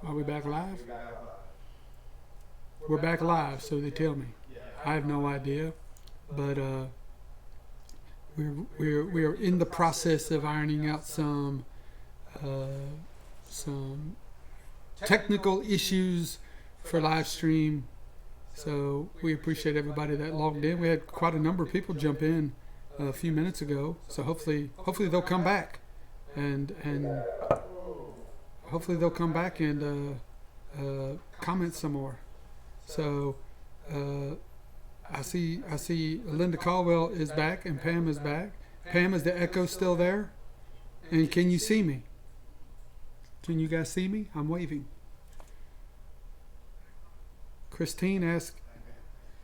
Are we back live? We're back live, so they tell me. I have no idea, but we're in the process of ironing out uh, some technical issues for live stream. So we appreciate everybody that logged in. We had quite a number of people jump in a few minutes ago. So hopefully they'll come back and hopefully they'll come back and comment some more. So I see Linda Caldwell is back and Pam is back. Pam, is the echo still there? And can you see me? Can you guys see me? I'm waving. Christine asked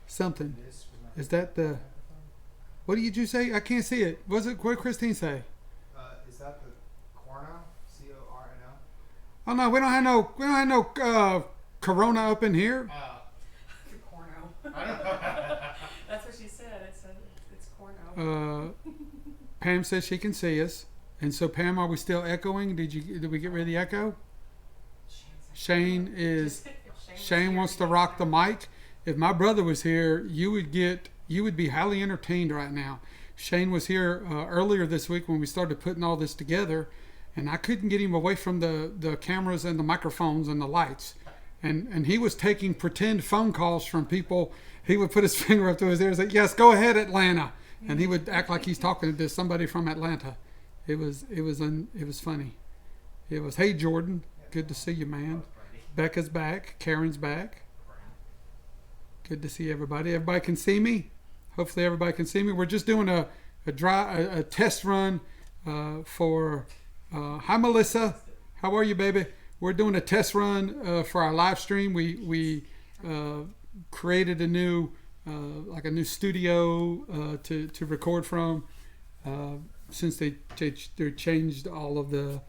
something. Is that the? What did you say? I can't see it. What did Christine say? Is that the Corno? C-O-R-N-O? Oh no, we don't have no Corona up in here. The Corno. I don't know. That's what she said. It said it's Corno. Pam says she can see us, and so Pam, are we still echoing? Did we get rid of the echo? Shane wants to rock the mic. If my brother was here, you would be highly entertained right now. Shane was here earlier this week when we started putting all this together, and I couldn't get him away from the cameras and the microphones and the lights. And he was taking pretend phone calls from people. He would put his finger up to his ear and say, "Yes, go ahead, Atlanta," and he would act like he's talking to somebody from Atlanta. It was funny. It was, "Hey Jordan, good to see you, man." Becca's back. Karen's back. Good to see everybody. Everybody can see me. Hopefully everybody can see me. We're just doing a test run for. Hi Melissa, how are you, baby? We're doing a test run for our live stream. We created a new studio to record from since they changed all of the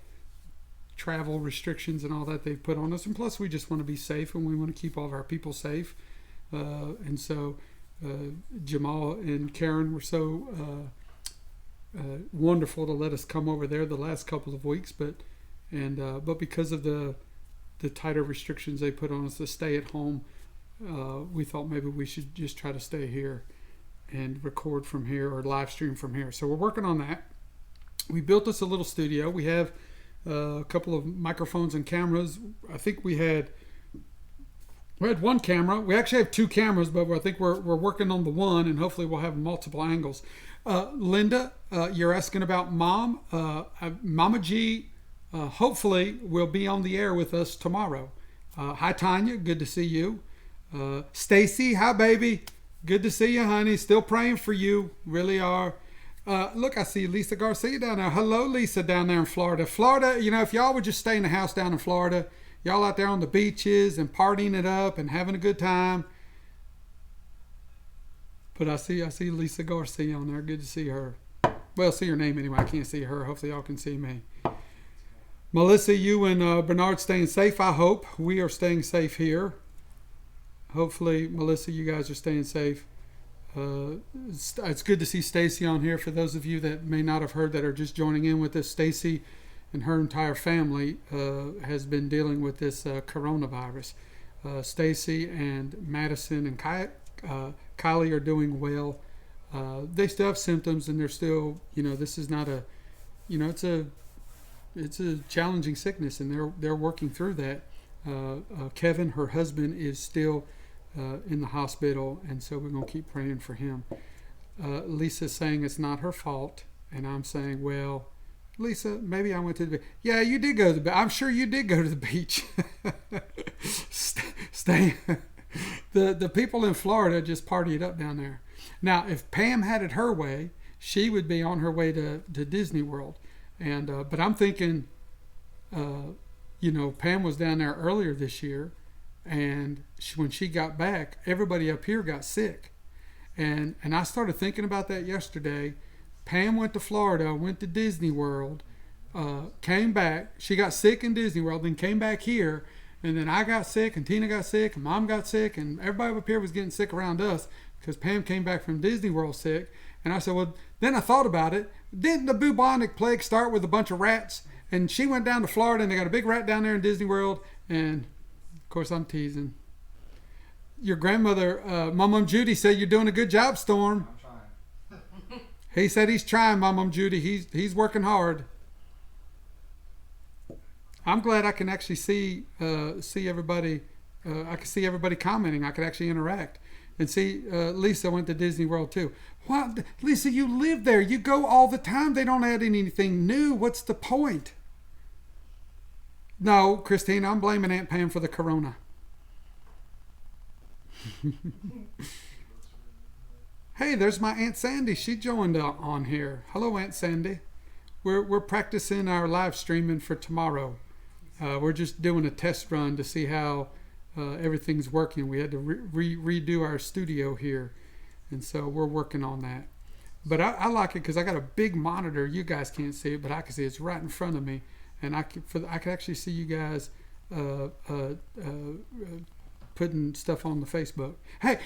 travel restrictions and all that they put on us, and plus we just want to be safe and we want to keep all of our people safe, and so Jamal and Karen were so wonderful to let us come over there the last couple of weeks, but because of the tighter restrictions they put on us to stay at home, we thought maybe we should just try to stay here and record from here or live stream from here. So we're working on that. We built us a little studio. We have a couple of microphones and cameras. I think we had one camera. We actually have two cameras, but I think we're working on the one, and hopefully we'll have multiple angles. Linda, you're asking about Mom. Mama G hopefully will be on the air with us tomorrow. Hi Tanya, good to see you. Stacy, hi baby, good to see you, honey. Still praying for you, really are. Look, I see Lisa Garcia down there. Hello, Lisa, down there in Florida. Florida, if y'all would just stay in the house down in Florida, y'all out there on the beaches and partying it up and having a good time. But I see Lisa Garcia on there. Good to see her. Well, see her name anyway. I can't see her. Hopefully y'all can see me. Melissa, you and Bernard staying safe, I hope. We are staying safe here. Hopefully, Melissa, you guys are staying safe. It's good to see Stacy on here. For those of you that may not have heard that are just joining in with us, Stacy and her entire family has been dealing with this coronavirus. Stacy and Madison and Kylie are doing well. They still have symptoms, and they're still, this is not a, it's a challenging sickness, and they're working through that. Kevin, her husband, is still in the hospital, and so we're going to keep praying for him. Lisa's saying it's not her fault, and I'm saying, well, Lisa, maybe I went to the beach. Yeah, you did go to the beach. I'm sure you did go to the beach. Stay. The people in Florida just party it up down there. Now, if Pam had it her way, she would be on her way to Disney World. And but I'm thinking, Pam was down there earlier this year, and when she got back, everybody up here got sick. And I started thinking about that yesterday. Pam went to Florida, went to Disney World, came back. She got sick in Disney World, then came back here. And then I got sick, and Tina got sick, and Mom got sick, and everybody up here was getting sick around us because Pam came back from Disney World sick. And I said, well, then I thought about it. Didn't the bubonic plague start with a bunch of rats? And she went down to Florida, and they got a big rat down there in Disney World. And, of course, I'm teasing. Your grandmother, Mom Judy, said you're doing a good job, Storm. I'm trying. He said he's trying, Mom Judy. He's working hard. I'm glad I can actually see everybody. I can see everybody commenting. I could actually interact. And see, Lisa went to Disney World too. What, Lisa? You live there. You go all the time. They don't add anything new. What's the point? No, Christine, I'm blaming Aunt Pam for the corona. Hey, there's my Aunt Sandy. She joined on here. Hello, Aunt Sandy. We're practicing our live streaming for tomorrow. We're just doing a test run to see how everything's working. We had to redo our studio here, and so we're working on that. But I like it because I got a big monitor. You guys can't see it, but I can see it's right in front of me, and I can actually see you guys putting stuff on the Facebook. Hey,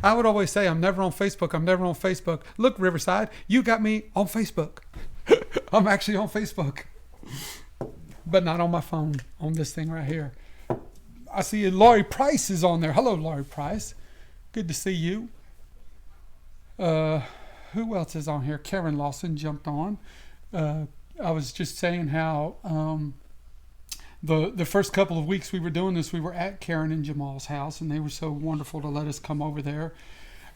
I would always say I'm never on Facebook. I'm never on Facebook. Look, Riverside, you got me on Facebook. I'm actually on Facebook, but not on my phone. On this thing right here. I see Laurie Price is on there. Hello, Laurie Price. Good to see you. Who else is on here? Karen Lawson jumped on. I was just saying how the first couple of weeks we were doing this, we were at Karen and Jamal's house, and they were so wonderful to let us come over there.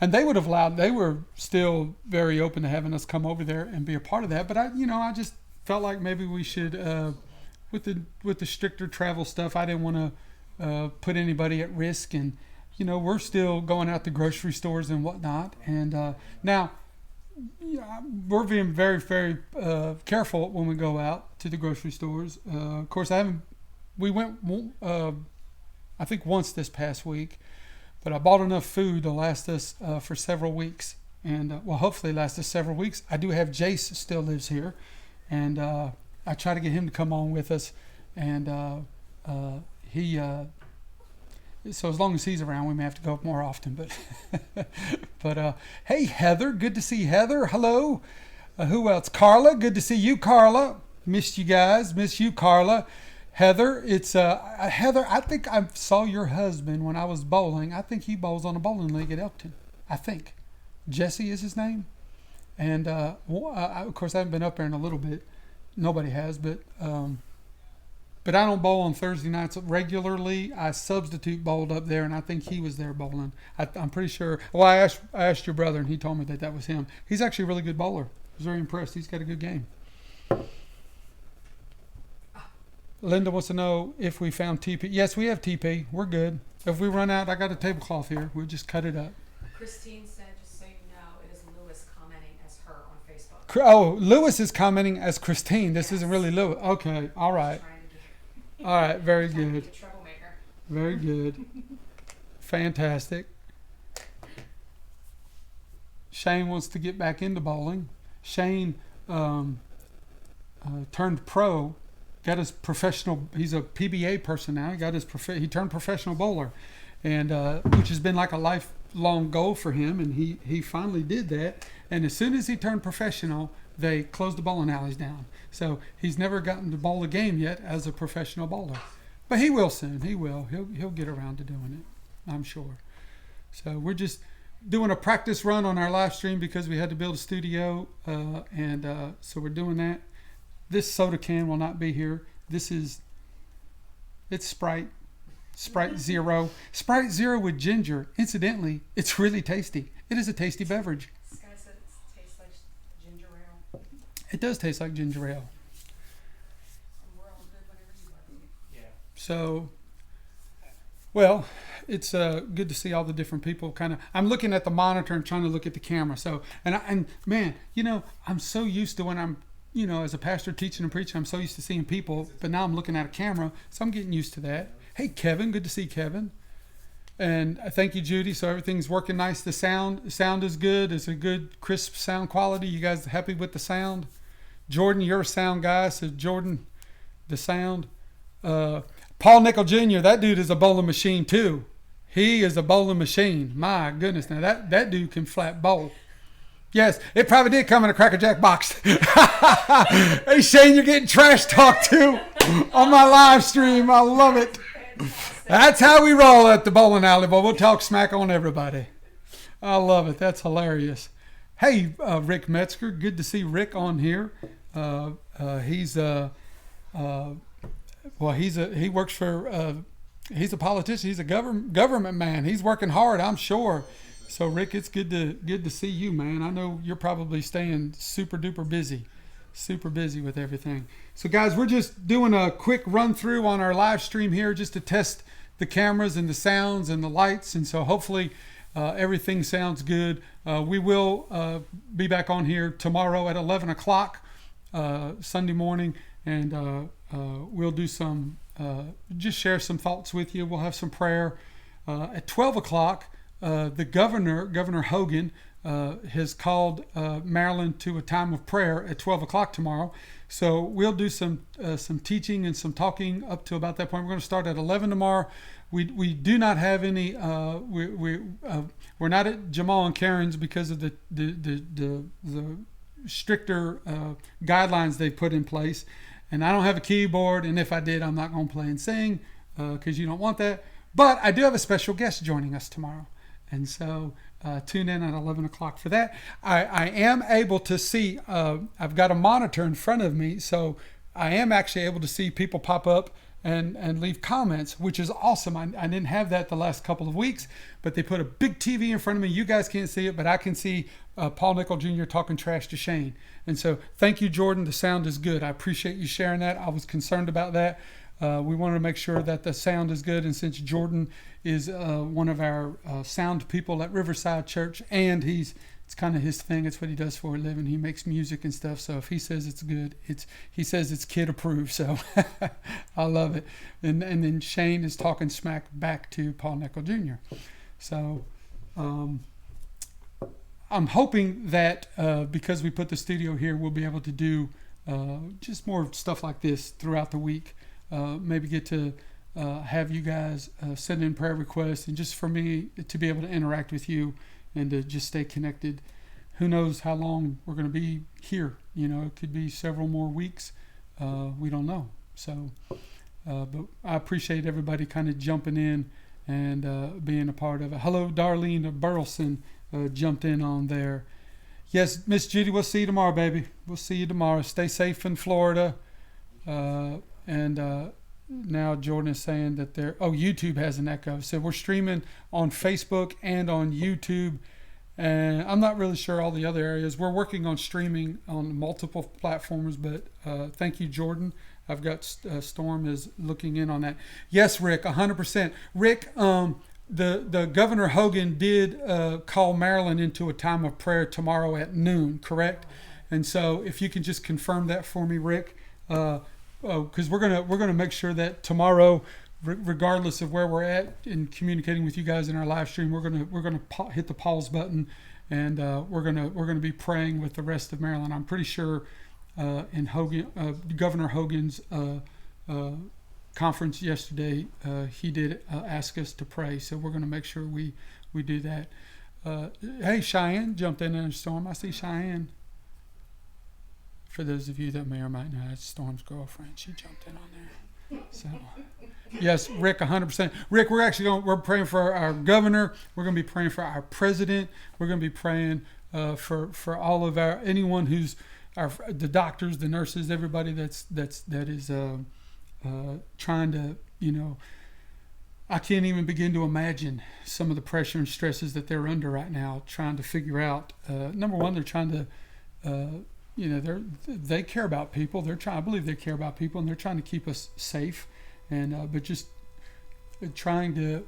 And they were still very open to having us come over there and be a part of that. But I just felt like maybe we should, with the stricter travel stuff, I didn't want to put anybody at risk, and we're still going out to grocery stores and whatnot, and now we're being very, very careful when we go out to the grocery stores. Of course, we went I think once this past week, but I bought enough food to last us for several weeks, and hopefully last us several weeks. I do have Jace still lives here, and I try to get him to come on with us, and so as long as he's around, we may have to go up more often. But hey, Heather, good to see Heather. Hello. Who else? Carla, good to see you, Carla. Missed you guys. Miss you, Carla. Heather, it's Heather. I think I saw your husband when I was bowling. I think he bowls on a bowling league at Elkton. I think Jesse is his name. And of course, I haven't been up there in a little bit. Nobody has, but I don't bowl on Thursday nights regularly. I substitute bowled up there, and I think he was there bowling. I'm pretty sure. Well, I asked your brother, and he told me that was him. He's actually a really good bowler. I was very impressed. He's got a good game. Linda wants to know if we found TP. Yes, we have TP. We're good. If we run out, I got a tablecloth here. We'll just cut it up. Christine said, just so you know, it is Lewis commenting as her on Facebook. Oh, Lewis is commenting as Christine. This isn't really Lewis. Okay, all right. All right, very good. Very good. Fantastic. Shane wants to get back into bowling. Shane turned pro, got his professional. He's a PBA person now. He turned professional bowler, and which has been like a lifelong goal for him. And he finally did that. And as soon as he turned professional, they closed the bowling alleys down. So he's never gotten to bowl a game yet as a professional bowler, but he will soon. He will. He'll get around to doing it, I'm sure. So we're just doing a practice run on our live stream because we had to build a studio, and so we're doing that. This soda can will not be here. It's Sprite Zero. Sprite Zero with ginger. Incidentally, it's really tasty. It is a tasty beverage. This guy said it tastes like ginger ale. It does taste like ginger ale. And we're all good whenever you are. Yeah. So, well, it's good to see all the different people. I'm looking at the monitor and trying to look at the camera. So, and man, I'm so used to when I'm, as a pastor teaching and preaching, I'm so used to seeing people, but now I'm looking at a camera, so I'm getting used to that. Hey, Kevin, good to see Kevin. And thank you, Judy. So everything's working nice. The sound is good. It's a good, crisp sound quality. You guys happy with the sound? Jordan, you're a sound guy. So Jordan, the sound. Paul Nickel Jr., that dude is a bowling machine too. He is a bowling machine. My goodness. Now that dude can flat bowl. Yes, it probably did come in a Cracker Jack box. Hey, Shane, you're getting trash talked too on my live stream. I love it. That's how we roll at the bowling alley, but we'll talk smack on everybody. I love it. That's hilarious. Hey, Rick Metzger, good to see Rick on here. He works for. He's a politician. He's a government man. He's working hard, I'm sure. So Rick, it's good to see you, man. I know you're probably staying super duper busy with everything. So guys, we're just doing a quick run through on our live stream here just to test the cameras and the sounds and the lights. And so hopefully everything sounds good. We will be back on here tomorrow at 11 o'clock Sunday morning, and we'll do some, just share some thoughts with you. We'll have some prayer. At 12 o'clock, the Governor Hogan, has called Maryland to a time of prayer at 12 o'clock tomorrow. So we'll do some teaching and some talking up to about that point. We're going to start at 11 tomorrow. We do not have any. We're not at Jamal and Karen's because of the stricter guidelines they put in place. And I don't have a keyboard, and if I did, I'm not going to play and sing because you don't want that. But I do have a special guest joining us tomorrow. And so tune in at 11 o'clock for that. I am able to see, I've got a monitor in front of me, so I am actually able to see people pop up and leave comments, which is awesome. I didn't have that the last couple of weeks, but they put a big TV in front of me. You guys can't see it, but I can see Paul Nickel Jr. talking trash to Shane. And so thank you, Jordan. The sound is good. I appreciate you sharing that. I was concerned about that. We wanted to make sure that the sound is good, and since Jordan is one of our sound people at Riverside Church, and it's kind of his thing. It's what he does for a living. He makes music and stuff. So if he says it's good, he says it's kid approved. So I love it. And then Shane is talking smack back to Paul Nickel Jr. So I'm hoping that because we put the studio here, we'll be able to do just more stuff like this throughout the week. Maybe get to have you guys send in prayer requests, and just for me to be able to interact with you and to just stay connected. Who knows how long we're going to be here? It could be several more weeks. We don't know. So, but I appreciate everybody kind of jumping in and being a part of it. Hello, Darlene Burleson jumped in on there. Yes, Miss Judy, we'll see you tomorrow, baby. We'll see you tomorrow. Stay safe in Florida. And now Jordan is saying that YouTube has an echo. So we're streaming on Facebook and on YouTube. And I'm not really sure all the other areas. We're working on streaming on multiple platforms, but thank you, Jordan. I've got Storm is looking in on that. Yes, Rick, 100%. Rick, the Governor Hogan did call Maryland into a time of prayer tomorrow at noon, correct? And so if you can just confirm that for me, Rick, because we're gonna make sure that tomorrow, regardless of where we're at in communicating with you guys in our live stream, we're gonna hit the pause button, and we're gonna be praying with the rest of Maryland. I'm pretty sure in Governor Hogan's conference yesterday, he did ask us to pray, so we're gonna make sure we do that. Hey, Cheyenne jumped in a storm. I see Cheyenne. For those of you that may or might know, that's Storm's girlfriend. She jumped in on there. So, yes, Rick, 100%. Rick, we're praying for our governor. We're going to be praying for our president. We're going to be praying for all of anyone who's the doctors, the nurses, everybody that is trying to, I can't even begin to imagine some of the pressure and stresses that they're under right now, trying to figure out. Number one, they're trying to. They care about people. I believe they care about people, and they're trying to keep us safe. And but just trying to,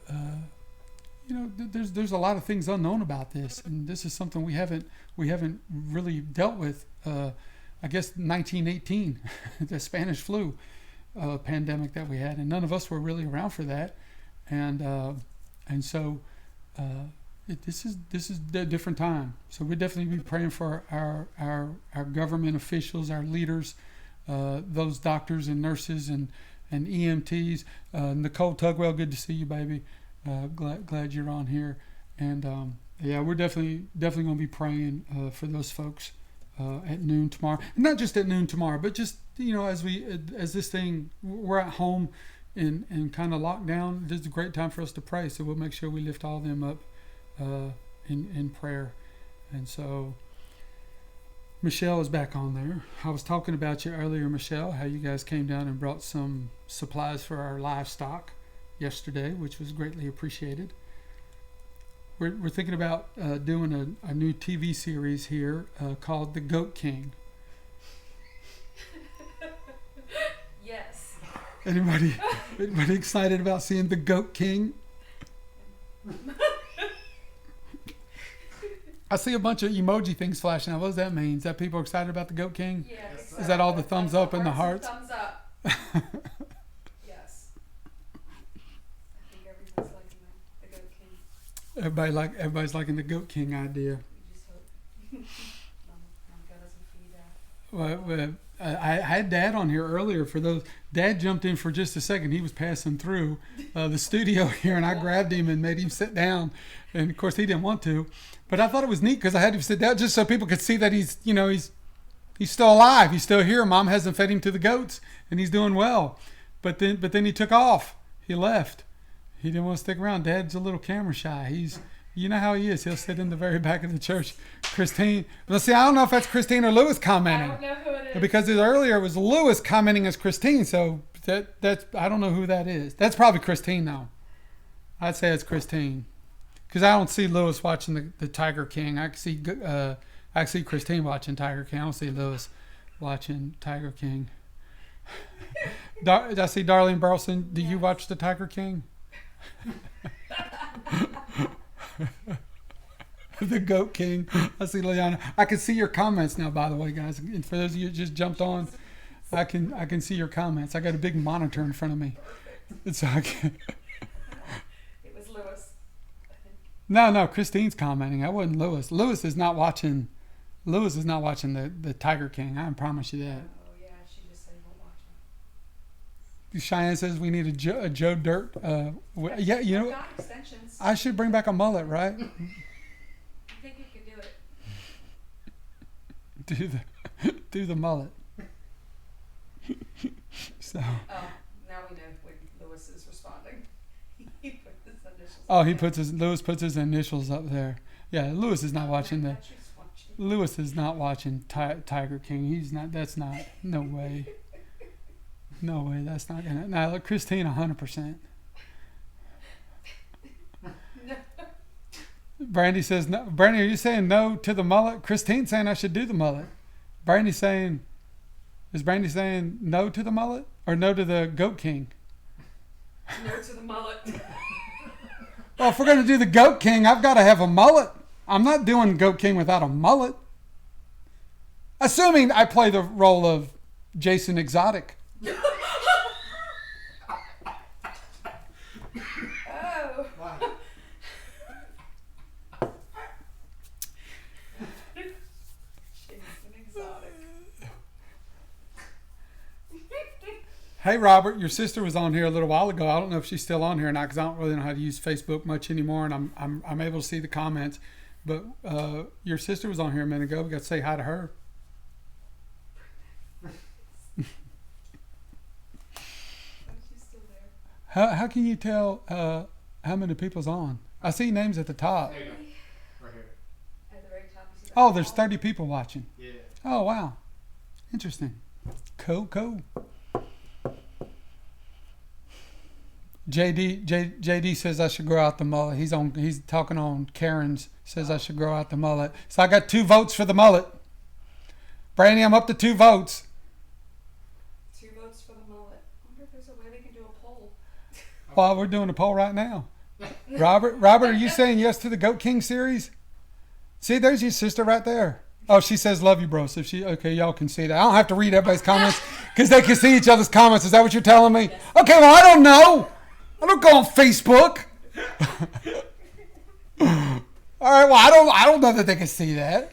there's a lot of things unknown about this, and this is something we haven't really dealt with. I guess 1918, the Spanish flu pandemic that we had, and none of us were really around for that, and so. This is a different time, so we definitely be praying for our government officials, our leaders, those doctors and nurses and EMTs. Nicole Tugwell, good to see you, baby. Glad you're on here, and Yeah, we're definitely going to be praying for those folks at noon tomorrow. And not just at noon tomorrow, but just as this thing, we're at home and kind of locked down. This is a great time for us to pray. So we'll make sure we lift all of them up in prayer. And so Michelle is back on there. I was talking about you earlier, Michelle, how you guys came down and brought some supplies for our livestock yesterday, which was greatly appreciated. We're thinking about doing a new TV series here called The Goat King. Yes. Anybody excited about seeing The Goat King? I see a bunch of emoji things flashing out. What does that mean? Is that people are excited about The Goat King? Yeah. Yes, Is that all the thumbs up and the hearts? Thumbs up. Yes. I think everyone's liking the Goat King. Everybody's liking the Goat King idea. We just hope Mom doesn't feed that. Well, I had Dad on here earlier for those. Dad jumped in for just a second. He was passing through the studio here, and I grabbed him and made him sit down. And of course, he didn't want to. But I thought it was neat because I had him sit down just so people could see that he's still alive. He's still here. Mom hasn't fed him to the goats, and he's doing well. But then he took off. He left. He didn't want to stick around. Dad's a little camera shy. You know how he is. He'll sit in the very back of the church. Christine. Let's see. I don't know if that's Christine or Lewis commenting. I don't know who it is. Because earlier it was Lewis commenting as Christine. So that's I don't know who that is. That's probably Christine though. I'd say it's Christine. Because I don't see Lewis watching the Tiger King. I see Christine watching Tiger King. I don't see Lewis watching Tiger King. I see Darlene Burleson. Do you watch the Tiger King? The Goat King. I see Leanna. I can see your comments now, by the way, guys. And for those of you who just jumped on, I can see your comments. I got a big monitor in front of me. So I can. It was Lewis. No, Christine's commenting. I wasn't Lewis. Lewis is not watching the Tiger King. I can promise you that. Oh yeah, she just said won't watch it. Cheyenne says we need a Joe Dirt. Yeah, you know, Got extensions. I should bring back a mullet, right? I think you could do it. Do the mullet. So. Oh, now we know when Lewis is responding. He put his initials. Oh, Lewis puts his initials up there. Yeah, Lewis is not watching the. Lewis is not watching Tiger King. He's not. That's not. No way. No way. That's not gonna. Now, look, Christine, 100%. Brandy says no. Brandy, are you saying no to the mullet? Christine saying I should do the mullet. Brandy saying. Is Brandy saying no to the mullet or no to the Goat King? No to the mullet. Well, if we're going to do the Goat King, I've got to have a mullet. I'm not doing Goat King without a mullet. Assuming I play the role of Jason Exotic. Oh. Why? Jason Exotic. Hey, Robert, your sister was on here a little while ago. I don't know if she's still on here or not because I don't really know how to use Facebook much anymore, and I'm able to see the comments. But your sister was on here a minute ago. We got to say hi to her. She's still there. How can you tell how many people's on? I see names at the top. There you go. Right here. At the very top, you see that Oh, there's ball? 30 people watching. Yeah. Oh, wow. Interesting. Cool. JD says I should grow out the mullet. He's talking on Karen's, says I should grow out the mullet. So I got 2 votes for the mullet. Brandy, I'm up to 2 votes. 2 votes for the mullet. I wonder if there's a way they can do a poll. Well, we're doing a poll right now. Robert, are you saying yes to the Goat King series? See, there's your sister right there. Oh, she says love you, bro. So okay, y'all can see that. I don't have to read everybody's comments because they can see each other's comments. Is that what you're telling me? Yes. Okay, well, I don't know. I don't go on Facebook. All right, well, I don't know that they can see that.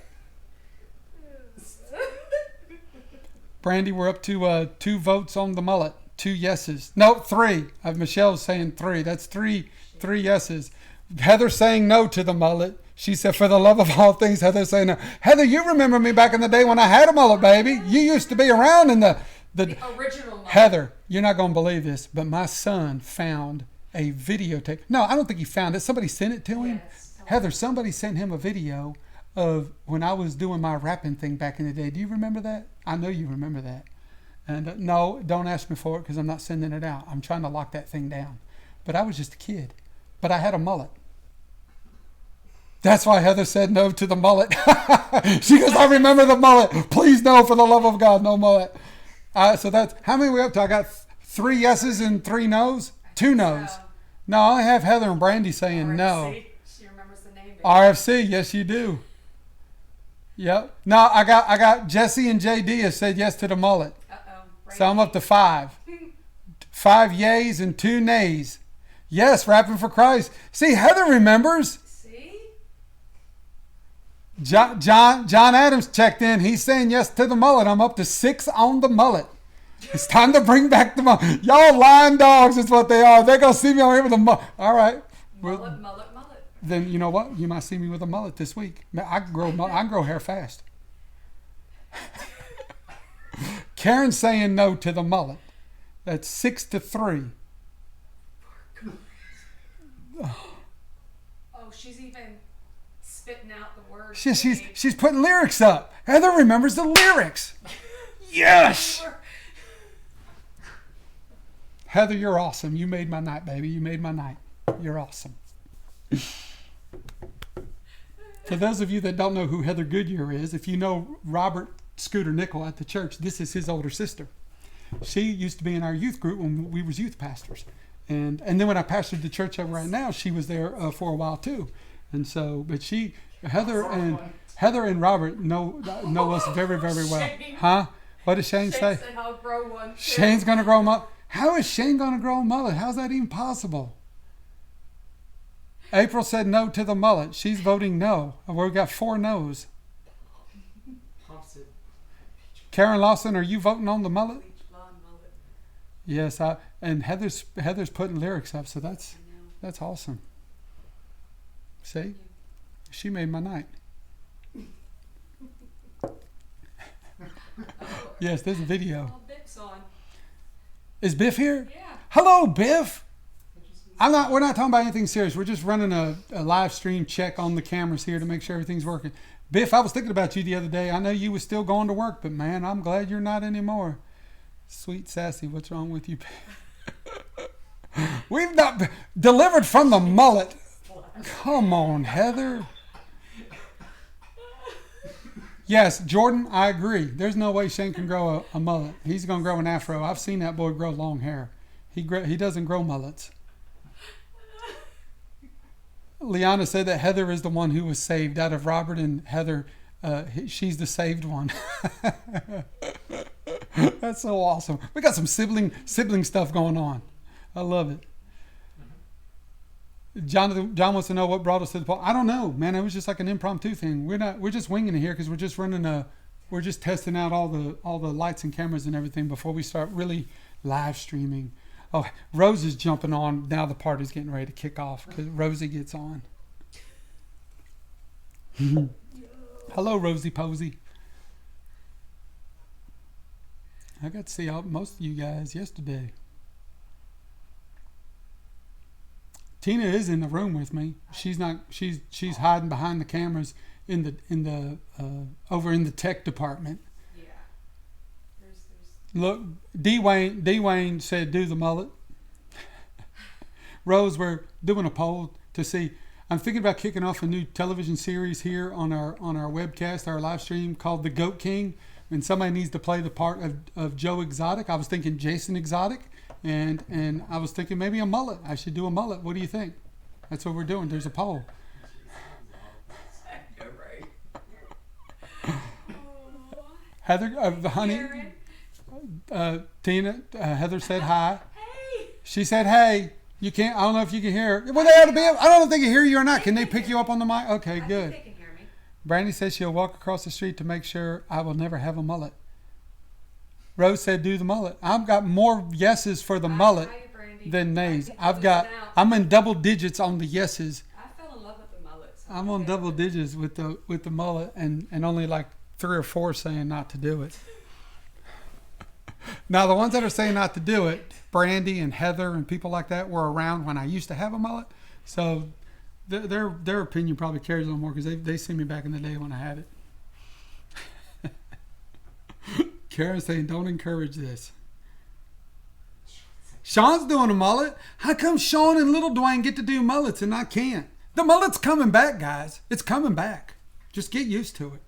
Brandy, we're up to 2 votes on the mullet. 2 yeses. No, 3. Michelle's saying 3. That's three yeses. Heather's saying no to the mullet. She said, for the love of all things, Heather saying, no. Heather, you remember me back in the day when I had a mullet, baby. You used to be around in the original mullet. Heather, you're not going to believe this, but my son found a videotape. No, I don't think he found it. Somebody sent it to him. Yes. Heather, somebody sent him a video of when I was doing my rapping thing back in the day. Do you remember that? I know you remember that. And no, don't ask me for it because I'm not sending it out. I'm trying to lock that thing down. But I was just a kid. But I had a mullet. That's why Heather said no to the mullet. She goes, I remember the mullet. Please no, for the love of God, no mullet. So that's, how many are we up to? I got 3 yeses and 3 nos? 2 nos. No, I have Heather and Brandy saying RFC. no. She remembers the name. RFC, yes you do. Yep. No, I got Jesse and JD have said yes to the mullet. So I'm up to 5. 5 yays and 2 nays. Yes, rapping for Christ. See, Heather remembers. See? John Adams checked in. He's saying yes to the mullet. I'm up to 6 on the mullet. It's time to bring back the mullet. Y'all lying dogs is what they are. They're going to see me on here with a mullet. All right. Mullet. Then you know what? You might see me with a mullet this week. I can grow hair fast. Karen's saying no to the mullet. That's 6-3. Oh, she's even spitting out the words. She's putting lyrics up. Heather remembers the lyrics. Yes. Heather, you're awesome. You made my night, baby. You made my night. You're awesome. For those of you that don't know who Heather Goodyear is, if you know Robert Scooter Nickel at the church, this is his older sister. She used to be in our youth group when we was youth pastors. And then when I pastored the church I'm right now, she was there for a while too. And so, but Heather and Robert know us very, very well. Shane. Huh? What did Shane say? Said I'll grow one too. Shane's going to grow a mullet. How is Shane going to grow a mullet? How's that even possible? April said no to the mullet. She's voting no. We've got 4 no's. Karen Lawson, are you voting on the mullet? Yes, and Heather's putting lyrics up, so that's awesome. See? She made my night. Yes, there's a video. Oh, Biff's on. Is Biff here? Yeah. Hello, Biff. We're not talking about anything serious. We're just running a live stream check on the cameras here to make sure everything's working. Biff, I was thinking about you the other day. I know you were still going to work, but man, I'm glad you're not anymore. Sweet Sassy, what's wrong with you? We've not delivered from the mullet. Come on, Heather. Yes, Jordan, I agree. There's no way Shane can grow a mullet. He's going to grow an afro. I've seen that boy grow long hair. He doesn't grow mullets. Liana said that Heather is the one who was saved out of Robert and Heather. She's the saved one. That's so awesome. We got some sibling stuff going on. I love it. John wants to know what brought us to the poll. I don't know, man. It was just like an impromptu thing. We're just winging it here because we're just testing out all the lights and cameras and everything before we start really live streaming. Oh, Rose is jumping on. Now the party's getting ready to kick off because Rosie gets on. Hello, Rosie Posey. I got to see most of you guys yesterday. Tina is in the room with me. She's not. She's hiding behind the cameras in the over in the tech department. Yeah. There's Look, D Wayne said do the mullet. Rose, we're doing a poll to see. I'm thinking about kicking off a new television series here on our webcast, our live stream called The Goat King. And somebody needs to play the part of Joe Exotic. I was thinking Jason Exotic, and I was thinking maybe a mullet. I should do a mullet. What do you think? That's what we're doing. There's a poll. Heather, honey, Tina, Heather said hi. Hey. She said, hey. You can't. I don't know if you can hear her. Well, they ought to be. I don't know if they can hear you or not. Can they pick you up on the mic? Okay, good. I think they can hear me. Brandy says she'll walk across the street to make sure I will never have a mullet. Rose said do the mullet. I've got more yeses for the mullet than nays. I'm in double digits on the yeses. I fell in love with the mullet, so I'm on double digits with the mullet, and only like 3 or 4 saying not to do it. Now the ones that are saying not to do it, Brandy and Heather and people like that, were around when I used to have a mullet, so their opinion probably carries a little more because they see me back in the day when I had it. Karen saying don't encourage this. Sean's doing a mullet. How come Sean and Little Dwayne get to do mullets and I can't? The mullet's coming back, guys. It's coming back. Just get used to it.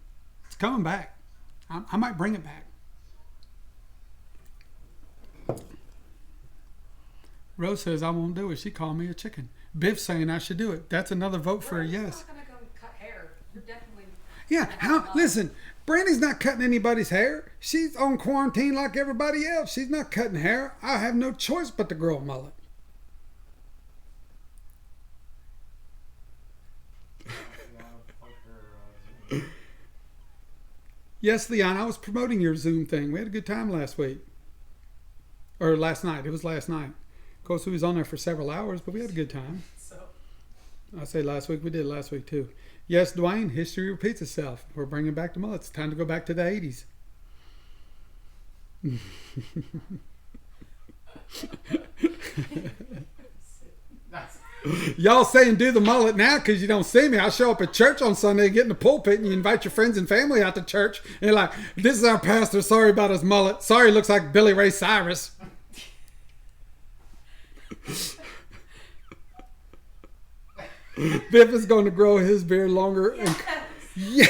It's coming back. I might bring it back. Rose says I won't do it. She called me a chicken. Biff saying I should do it. That's another vote for a yes. You're not gonna go cut hair. You're definitely. Yeah. Listen, Brandy's not cutting anybody's hair. She's on quarantine like everybody else. She's not cutting hair. I have no choice but to grow a mullet. Yes, Leon, I was promoting your Zoom thing. We had a good time last week. Or last night. It was last night. Of course, we was on there for several hours, but we had a good time. So. I say last week. We did last week, too. Yes, Dwayne, history repeats itself. We're bringing back the mullets. It's time to go back to the 80s. Y'all saying do the mullet now because you don't see me. I show up at church on Sunday, get in the pulpit, and you invite your friends and family out to church. And you're like, this is our pastor. Sorry about his mullet. Sorry, he looks like Billy Ray Cyrus. Biff is going to grow his beard longer. Yes.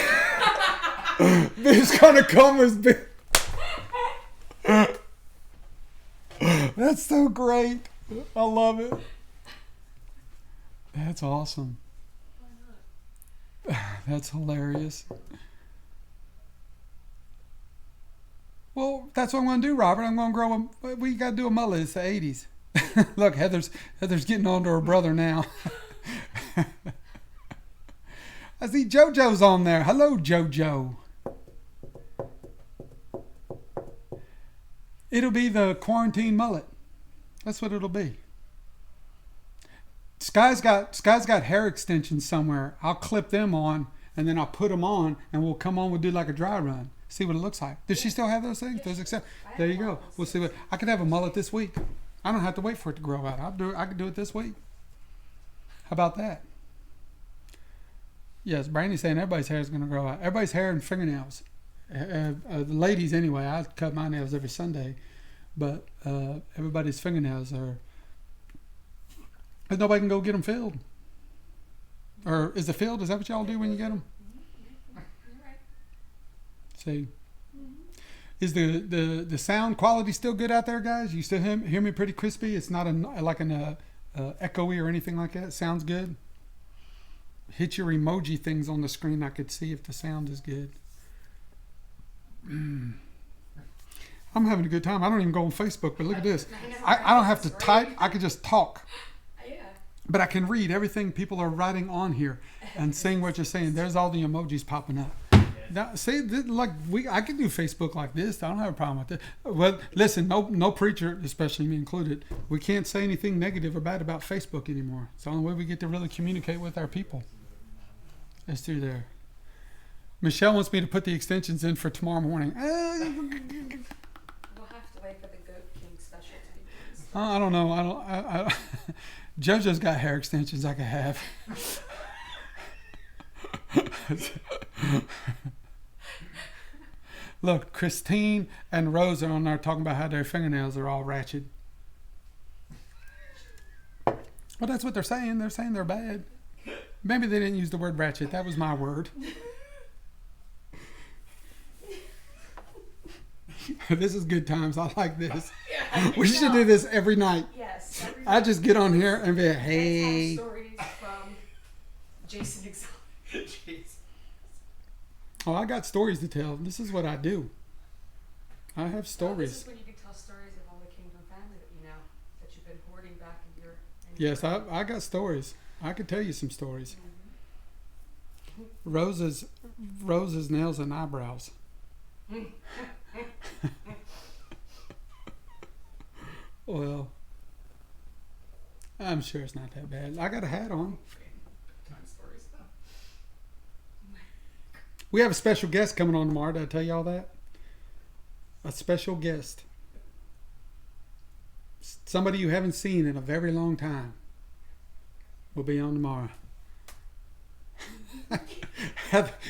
Yeah. Biff's going to comb his beard. That's so great. I love it. That's awesome. Why not? That's hilarious. Well, that's what I'm going to do, Robert. I'm going to grow a... We got to do a mullet. It's the 80s. Look, Heather's getting on to her brother now. I see JoJo's on there. Hello, JoJo. It'll be the quarantine mullet. That's what it'll be. Sky's got hair extensions somewhere. I'll clip them on, and then I'll put them on, and we'll come on. We'll do like a dry run. See what it looks like. Does she still have those things? Those accept? There you go. We'll see what I could have a mullet this week. I don't have to wait for it to grow out. I could do it this week. How about that? Yes, Brandy's saying everybody's hair is going to grow out. Everybody's hair and fingernails. The ladies anyway. I cut my nails every Sunday, but everybody's fingernails are. Because nobody can go get them filled. Or is it filled? Is that what y'all do when you get them? You're right. See. Is the sound quality still good out there, guys? You still hear me pretty crispy? It's not like an echoey or anything like that? It sounds good? Hit your emoji things on the screen. I could see if the sound is good. I'm having a good time. I don't even go on Facebook, but look at this. I don't have to type. I can just talk. But I can read everything people are writing on here and saying what you're saying. There's all the emojis popping up. Now, see, I can do Facebook like this. I don't have a problem with that. Well, listen, no preacher, especially me included, we can't say anything negative or bad about Facebook anymore. It's the only way we get to really communicate with our people. It's through there. Michelle wants me to put the extensions in for tomorrow morning. We'll have to wait for the Goat King special to be released. I don't know. I JoJo's got hair extensions I could have. Look, Christine and Rose are on there talking about how their fingernails are all ratchet. Well, that's what they're saying. They're saying they're bad. Maybe they didn't use the word ratchet. That was my word. This is good times. I like this. Yeah, we should do this every night. Yes. I just get on here and be like, hey. Stories from Jason Exotic. Oh, I got stories to tell. This is what I do. I have stories. This is when you can tell stories of all the Kingdom family that you know, that you've been hoarding back in your... Yes, I got stories. I could tell you some stories. Mm-hmm. Rose's nails and eyebrows. Well, I'm sure it's not that bad. I got a hat on. We have a special guest coming on tomorrow. Did I tell you all that? A special guest. Somebody you haven't seen in a very long time will be on tomorrow.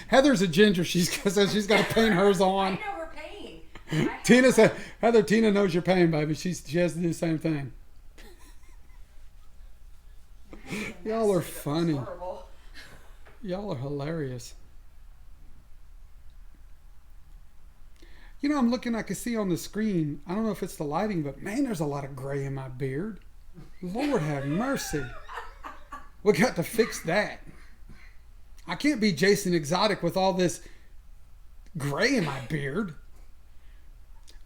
Heather's a ginger. She's got to paint hers on. I know we're paying. Tina said, Tina knows your pain, baby. She has to do the same thing. Y'all are funny. Y'all are hilarious. You know, I'm looking, I can see on the screen, I don't know if it's the lighting, but man, there's a lot of gray in my beard. Lord have mercy. We got to fix that. I can't be Jason Exotic with all this gray in my beard.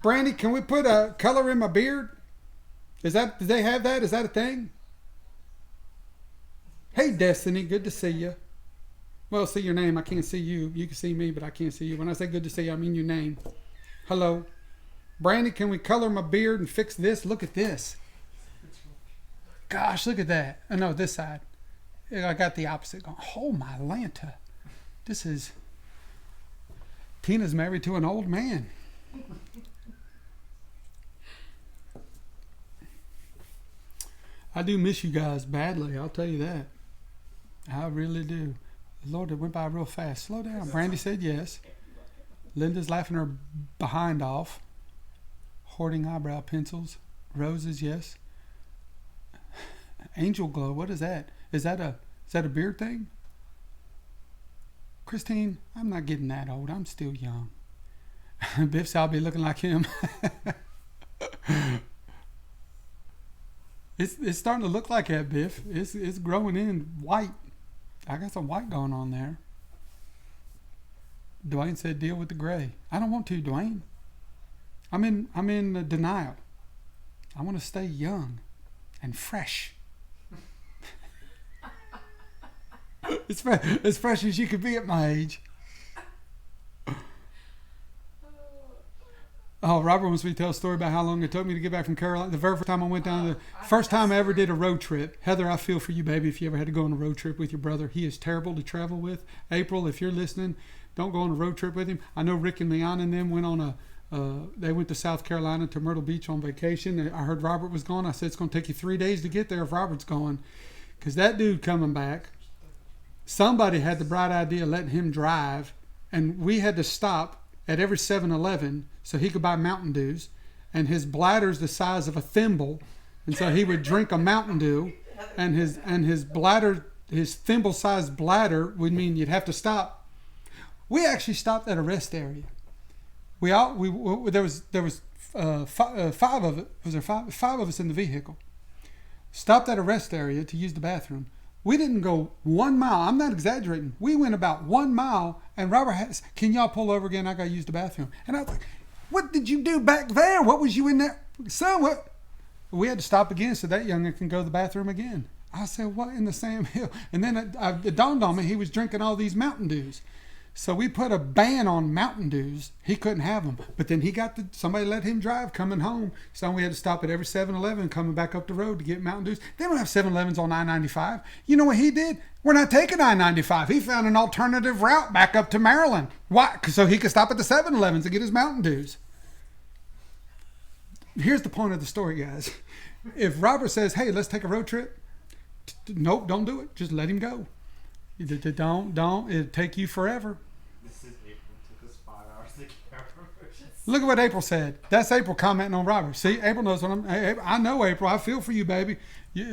Brandy, can we put a color in my beard? Do they have that? Is that a thing? Hey, Destiny, good to see you. Well, see your name. I can't see you. You can see me, but I can't see you. When I say good to see you, I mean your name. Hello. Brandy, can we color my beard and fix this? Look at this. Gosh, look at that. Oh, no, this side. I got the opposite going. Oh, my Lanta. This is... Tina's married to an old man. I do miss you guys badly. I'll tell you that. I really do. Lord, it went by real fast. Slow down. Brandy said yes. Linda's laughing her behind off. Hoarding eyebrow pencils. Roses, yes. Angel glow. What is that? Is that a beard thing? Christine, I'm not getting that old. I'm still young. Biff said I'll be looking like him. It's starting to look like that, Biff. It's growing in white. I got some white going on there. Dwayne said deal with the gray. I don't want to, Dwayne. I'm in denial. I want to stay young and fresh. As fresh as you could be at my age. Oh, Robert wants me to tell a story about how long it took me to get back from Carolina. The very first time I went down, the first time I ever did a road trip. Heather, I feel for you, baby, if you ever had to go on a road trip with your brother. He is terrible to travel with. April, if you're listening, don't go on a road trip with him. I know Rick and Leon and them went on they went to South Carolina to Myrtle Beach on vacation. I heard Robert was gone. I said, it's going to take you 3 days to get there if Robert's going. Because that dude coming back, somebody had the bright idea of letting him drive, and we had to stop at every 7-Eleven so he could buy Mountain Dews, and his bladder's the size of a thimble, and so he would drink a Mountain Dew, and his bladder, his thimble-sized bladder would mean you'd have to stop. We actually stopped at a rest area. There was five of it. Was there five of us in the vehicle? Stopped at a rest area to use the bathroom. We didn't go 1 mile. I'm not exaggerating. We went about 1 mile, and Robert has, can y'all pull over again? I got to use the bathroom. And I was like, what did you do back there? What was you in there? Son, what? We had to stop again so that young'un can go to the bathroom again. I said, what in the Sam Hill? And then it dawned on me he was drinking all these Mountain Dews. So we put a ban on Mountain Dews. He couldn't have them. But then somebody let him drive coming home. So we had to stop at every 7-Eleven coming back up the road to get Mountain Dews. They don't have 7-Elevens on I-95. You know what he did? We're not taking I-95. He found an alternative route back up to Maryland. Why? So he could stop at the 7-Elevens to get his Mountain Dews. Here's the point of the story, guys. If Robert says, hey, let's take a road trip. Nope, don't do it. Just let him go. Don't. It'll take you forever. This is April. It took us 5 hours to get our promotions. Look at what April said. That's April commenting on Robert. See, April knows what I know, April. I feel for you, baby.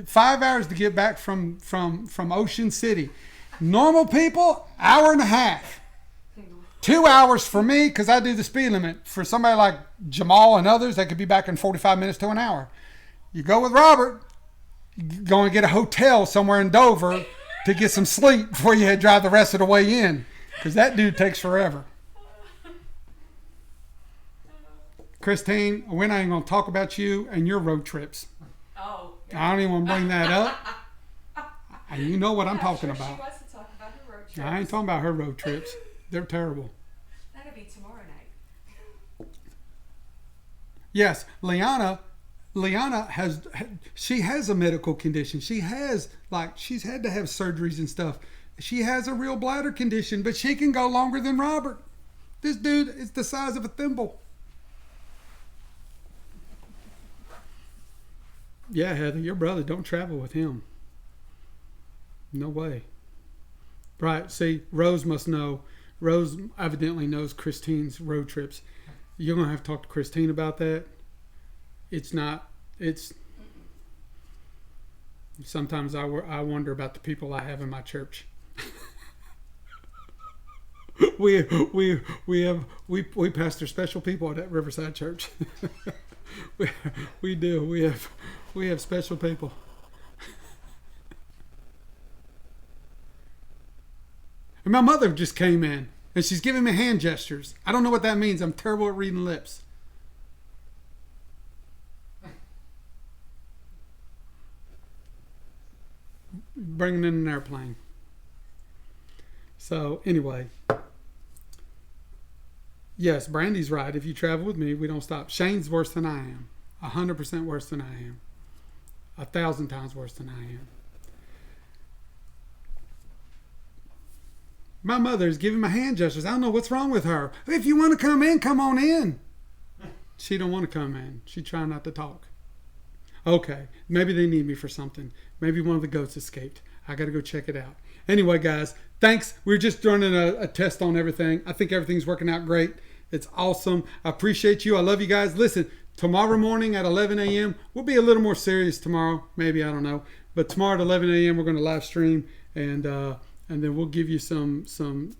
5 hours to get back from Ocean City. Normal people, 1.5 hours. 2 hours for me because I do the speed limit. For somebody like Jamal and others, they could be back in 45 minutes to an hour. You go with Robert, you're going to get a hotel somewhere in Dover to get some sleep before you drive the rest of the way in, because that dude takes forever. Christine, we're not even going to talk about you and your road trips. Oh. I don't even want to bring that up. And you know what I'm talking about. She wants to talk about her road trips. I ain't talking about her road trips. They're terrible. That'll be tomorrow night. Yes, Liana has a medical condition. She's had to have surgeries and stuff. she has a real bladder condition, but she can go longer than Robert. This dude is the size of a thimble. Yeah, Heather, your brother, don't travel with him. No way. Right, see, Rose must know. Rose evidently knows Christine's road trips. You're going to have to talk to Christine about that. Sometimes I wonder about the people I have in my church. we pastor special people at that Riverside Church. we do. We have special people. And my mother just came in, and she's giving me hand gestures. I don't know what that means. I'm terrible at reading lips. Bringing in an airplane. So, anyway. Yes, Brandy's right. If you travel with me, we don't stop. Shane's worse than I am. 100% worse than I am. 1,000 times worse than I am. My mother's giving my hand gestures. I don't know what's wrong with her. If you want to come in, come on in. She don't want to come in. She's trying not to talk. Okay, maybe they need me for something. Maybe one of the goats escaped. I got to go check it out. Anyway, guys, thanks. We're just running a test on everything. I think everything's working out great. It's awesome. I appreciate you. I love you guys. Listen, tomorrow morning at 11 a.m., we'll be a little more serious tomorrow. Maybe, I don't know. But tomorrow at 11 a.m., we're going to live stream, and then we'll give you some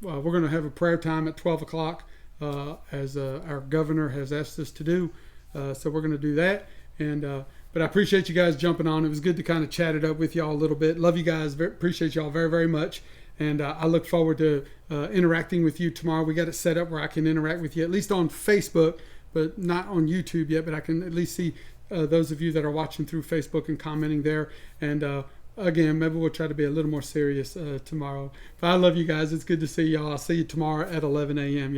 we're going to have a prayer time at 12 o'clock as our governor has asked us to do. So we're going to do that. But I appreciate you guys jumping on. It was good to kind of chat it up with y'all a little bit. Love you guys. Appreciate y'all very, very much. And I look forward to interacting with you tomorrow. We got it set up where I can interact with you, at least on Facebook, but not on YouTube yet. But I can at least see those of you that are watching through Facebook and commenting there. And again, maybe we'll try to be a little more serious tomorrow. But I love you guys. It's good to see y'all. I'll see you tomorrow at 11 a.m.